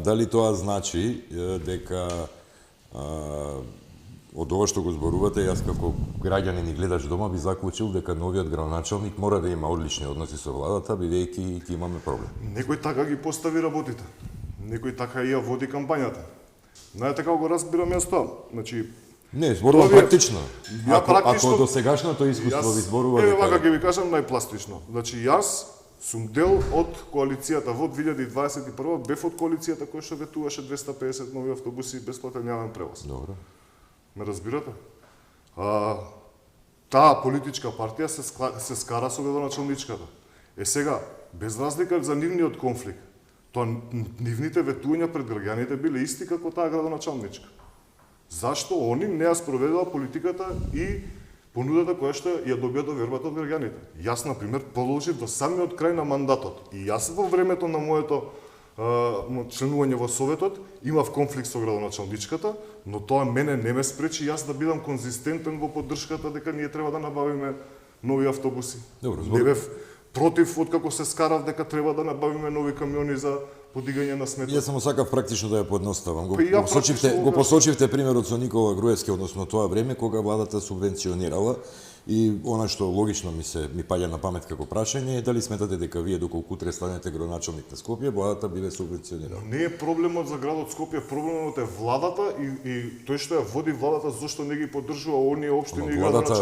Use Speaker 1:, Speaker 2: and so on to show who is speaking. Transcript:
Speaker 1: дали тоа значи дека од ова што го зборувате, јас како граѓанин и гледач дома би заклучил дека новиот градоначалник мора да има одлични односи со владата, бидејќи ќе имаме проблем.
Speaker 2: Некој така ги постави работите. Некој така и ја води кампањата. Знаете како го разбирам јас тоа? Значи,
Speaker 1: не, зборувам практично.
Speaker 2: практично.
Speaker 1: Ако досегашното искуство ви зборува
Speaker 2: дека... вака ќе ви кажам најпластично. Значи, јас сум дел од коалицијата во 2021 бев од коалицијата која што ветуваше 250 нови автобуси и бесплатен јавен превоз.
Speaker 1: Добро.
Speaker 2: Ме разбирате? Таа политичка партија се скара со градоначалничката. Сега, без разлика за нивниот конфликт, тоа нивните ветувања пред граѓаните биле исти како таа градоначалничка. Зашто они не ја спроведува политиката и понудата која што ја добија довербата од граѓаните? Јас, например, продолжив до самиот крај на мандатот. И јас во времето на моето членување во Советот имав конфликт со градоначалничката, но тоа мене не ме спречи јас да бидам конзистентен во поддршката дека ние треба да набавиме нови автобуси.
Speaker 1: Добро,
Speaker 2: не бев против откако се скарав дека треба да набавиме нови камиони за подигање на сметот.
Speaker 1: Јас само сакав практично да ја поедноставам.
Speaker 2: Го
Speaker 1: посочивте примерот со Никола Груевски, односно тоа време кога владата субвенционирала, и она што логично ми паѓа на памет како прашање е дали сметате дека вие доколку утре станете градоначалник на Скопје, владата биде субвенционирала.
Speaker 2: Не е проблемот за градот Скопје, проблемот е владата и тој што ја води владата, зошто не ги поддржува оние општини и
Speaker 1: владата